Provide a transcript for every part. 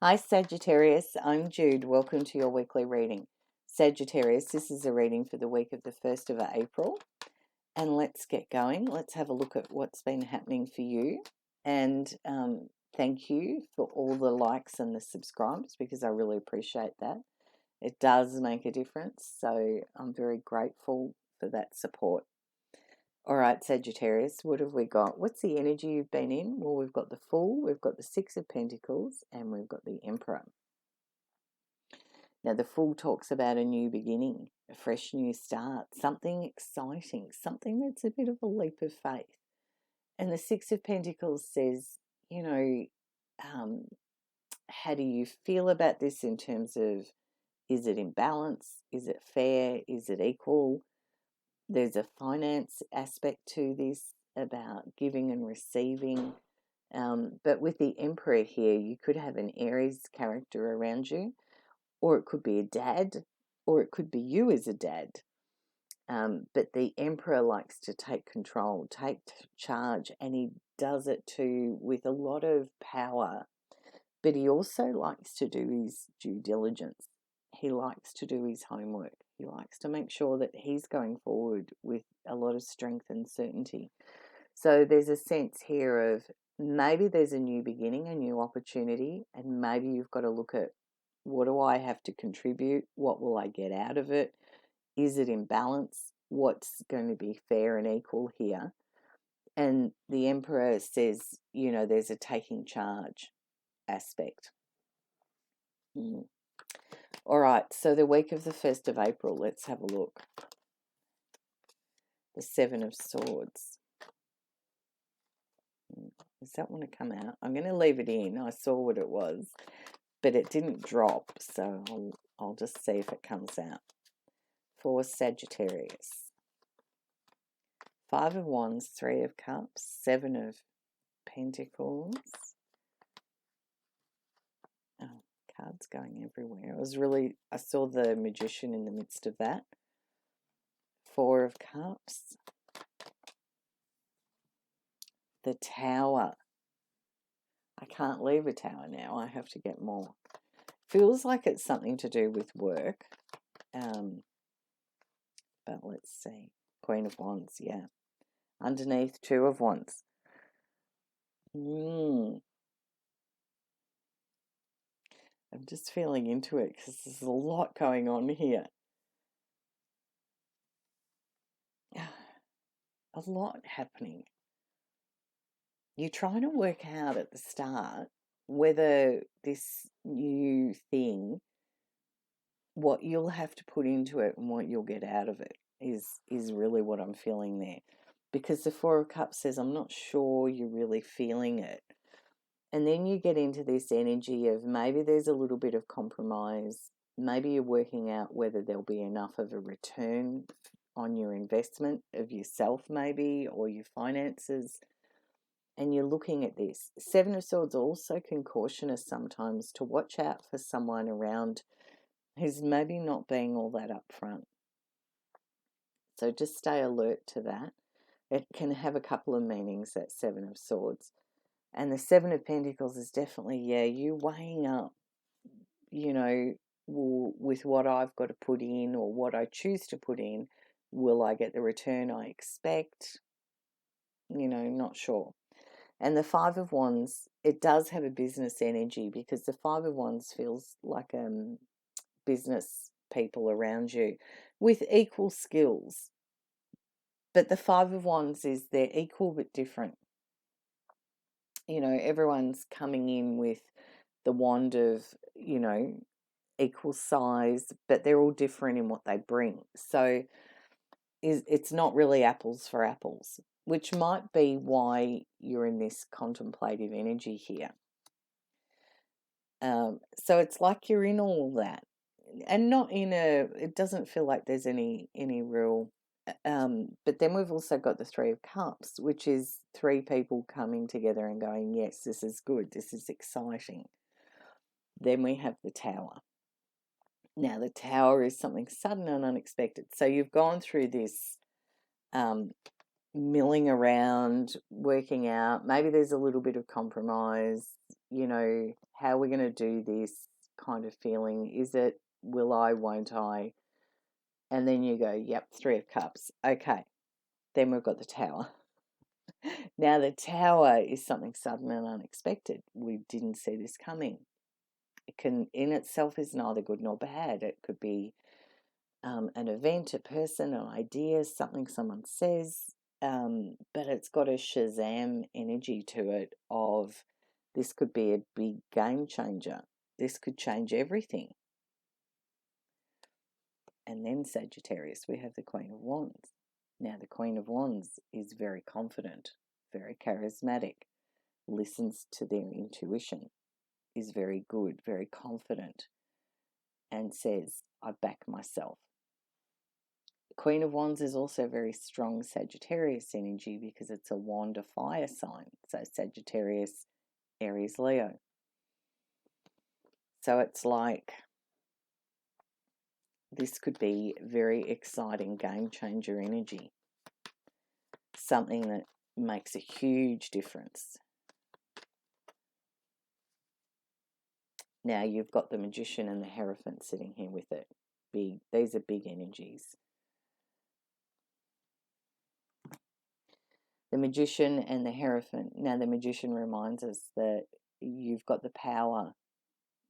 Hi Sagittarius, I'm Jude. Welcome to your weekly reading. Sagittarius, this is a reading for the week of the 1st of April. And let's get going. Let's have a look at what's been happening for you. And thank you for all the likes and the subscribes because I really appreciate that. It does make a difference. So I'm very grateful for that support. All right, Sagittarius, what have we got? What's the energy you've been in? Well, we've got the Fool, we've got the Six of Pentacles, and we've got the Emperor. Now, the Fool talks about a new beginning, a fresh new start, something exciting, something that's a bit of a leap of faith. And the Six of Pentacles says, you know, how do you feel about this in terms of, is it in balance? Is it fair? Is it equal? There's a finance aspect to this about giving and receiving. But with the Emperor here, you could have an Aries character around you, or it could be a dad, or it could be you as a dad. But the Emperor likes to take control, take charge, and he does it too with a lot of power. But he also likes to do his due diligence. He likes to do his homework. He likes to make sure that he's going forward with a lot of strength and certainty. So there's a sense here of maybe there's a new beginning, a new opportunity, and maybe you've got to look at, what do I have to contribute? What will I get out of it? Is it in balance? What's going to be fair and equal here? And the Emperor says, you know, there's a taking charge aspect. All right, so the week of the 1st of April, let's have a look. The Seven of Swords. Does that want to come out? I'm going to leave it in. I saw what it was, but it didn't drop, so I'll just see if it comes out. For Sagittarius. Five of Wands, Three of Cups, Seven of Pentacles. Oh, cards going everywhere. I saw the Magician in the midst of that. Four of Cups. The Tower. I can't leave a tower now. I have to get more. Feels like it's something to do with work. But let's see. Queen of Wands, yeah. Underneath, Two of Wands. I'm just feeling into it because there's a lot going on here. A lot happening. You're trying to work out at the start whether this new thing, what you'll have to put into it and what you'll get out of it is really what I'm feeling there. Because the Four of Cups says, I'm not sure you're really feeling it. And then you get into this energy of maybe there's a little bit of compromise. Maybe you're working out whether there'll be enough of a return on your investment of yourself maybe, or your finances. And you're looking at this. Seven of Swords also can caution us sometimes to watch out for someone around who's maybe not being all that upfront. So just stay alert to that. It can have a couple of meanings, that Seven of Swords. And the Seven of Pentacles is definitely, yeah, you weighing up, you know, with what I've got to put in or what I choose to put in. Will I get the return I expect? You know, not sure. And the Five of Wands, it does have a business energy because the Five of Wands feels like business people around you with equal skills. But the Five of Wands is they're equal but different. You know, everyone's coming in with the wand of, you know, equal size, but they're all different in what they bring. So it's not really apples for apples, which might be why you're in this contemplative energy here. So it's like you're in all that, and not in it doesn't feel like there's any real, but then we've also got the Three of Cups, which is three people coming together and going, yes, this is good, this is exciting. Then we have the Tower. Now, the Tower is something sudden and unexpected. So you've gone through this milling around, working out. Maybe there's a little bit of compromise. You know, How are we going to do this kind of feeling? Is it will I, won't I? And then you go, yep, 3 of Cups. Okay. Then we've got the Tower. Now the Tower is something sudden and unexpected. We didn't see this coming. It can, in itself, is neither good nor bad. It could be an event, a person, an idea, something someone says, but it's got a Shazam energy to it of this could be a big game changer. This could change everything. And then Sagittarius, we have the Queen of Wands. Now the Queen of Wands is very confident, very charismatic, listens to their intuition, is very good, very confident, and says, I back myself. Queen of Wands is also very strong Sagittarius energy because it's a wand of fire sign. So Sagittarius, Aries, Leo. So it's like this could be very exciting game changer energy. Something that makes a huge difference. Now you've got the Magician and the Hierophant sitting here with it. These are big energies. The Magician and the Hierophant. Now the Magician reminds us that you've got the power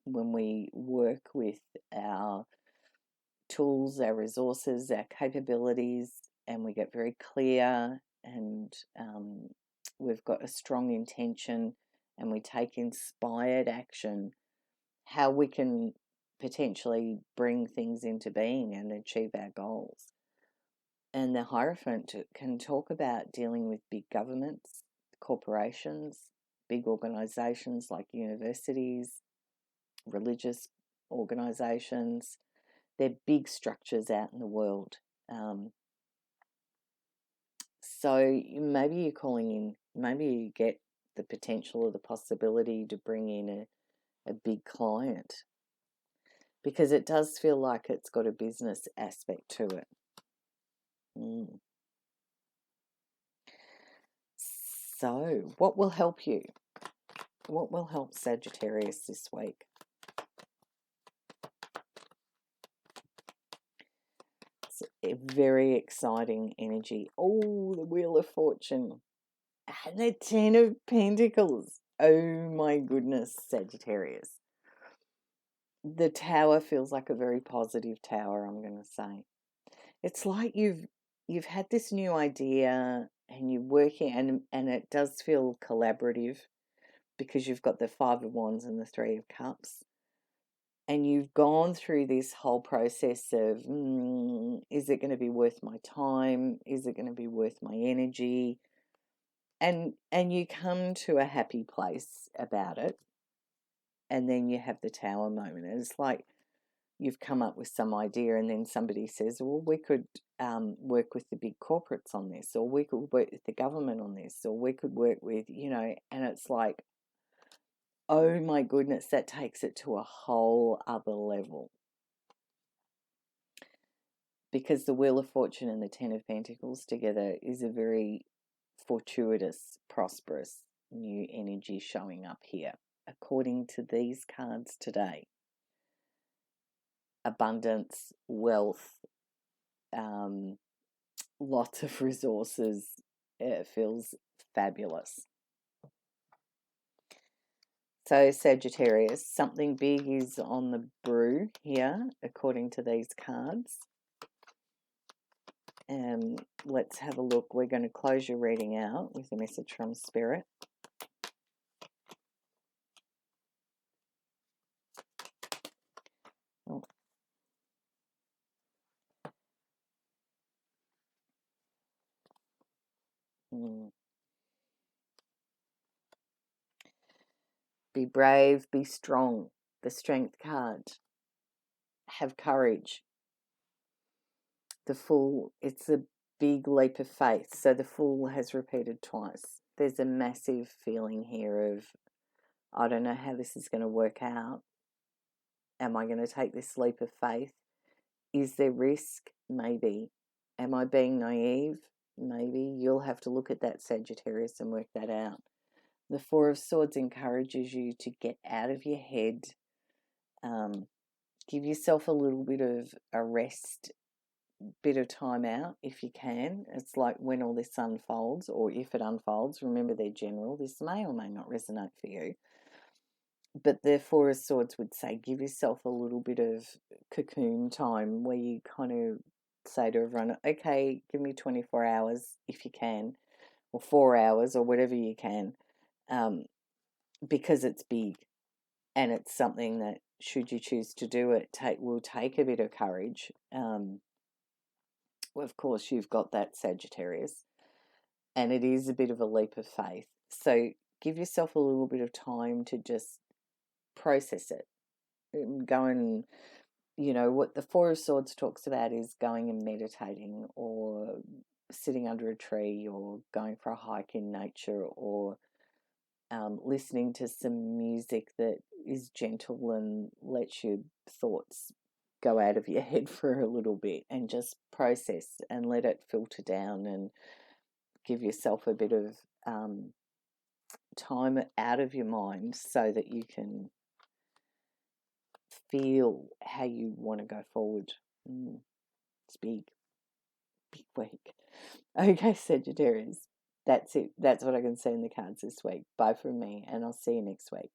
when we work with our tools, our resources, our capabilities, and we get very clear and we've got a strong intention and we take inspired action, how we can potentially bring things into being and achieve our goals. And the Hierophant can talk about dealing with big governments, corporations, big organizations like universities, religious organizations. They're big structures out in the world. So maybe you're calling in, maybe you get the potential or the possibility to bring in a big client, because it does feel like it's got a business aspect to it. So what will help you? What will help Sagittarius this week? It's a very exciting energy. Oh, the Wheel of Fortune. And the 10 of Pentacles. Oh my goodness, Sagittarius. The Tower feels like a very positive tower, I'm going to say. It's like you've had this new idea and you're working, and it does feel collaborative because you've got the 5 of Wands and the 3 of Cups. And you've gone through this whole process of, is it going to be worth my time? Is it going to be worth my energy? And you come to a happy place about it. And then you have the Tower moment. And it's like you've come up with some idea and then somebody says, well, we could work with the big corporates on this, or we could work with the government on this, or we could work with, and it's like, oh my goodness, that takes it to a whole other level. Because the Wheel of Fortune and the 10 of Pentacles together is a very fortuitous, prosperous new energy showing up here, according to these cards today. Abundance, wealth, lots of resources. It feels fabulous. So Sagittarius, something big is on the brew here, according to these cards. Let's have a look. We're going to close your reading out with a message from Spirit. Oh. Be brave, be strong. The Strength card. Have courage. The Fool, it's a big leap of faith. So the Fool has repeated twice. There's a massive feeling here of, I don't know how this is going to work out. Am I going to take this leap of faith? Is there risk? Maybe. Am I being naive? Maybe. You'll have to look at that Sagittarius and work that out. The Four of Swords encourages you to get out of your head, give yourself a little bit of a rest, bit of time out if you can. It's like when all this unfolds, or if it unfolds, remember they're general. This may or may not resonate for you. But the Four of Swords would say give yourself a little bit of cocoon time where you kind of say to everyone, okay, give me 24 hours if you can, or 4 hours, or whatever you can, because it's big and it's something that, should you choose to do it, will take a bit of courage. Of course, you've got that Sagittarius, and it is a bit of a leap of faith. So give yourself a little bit of time to just process it. Go and, what the Four of Swords talks about is going and meditating, or sitting under a tree, or going for a hike in nature, or listening to some music that is gentle and lets your thoughts go out of your head for a little bit, and just process and let it filter down, and give yourself a bit of time out of your mind so that you can feel how you want to go forward. It's big week. Okay, Sagittarius. That's it. That's what I can see in the cards this week. Bye from me, and I'll see you next week.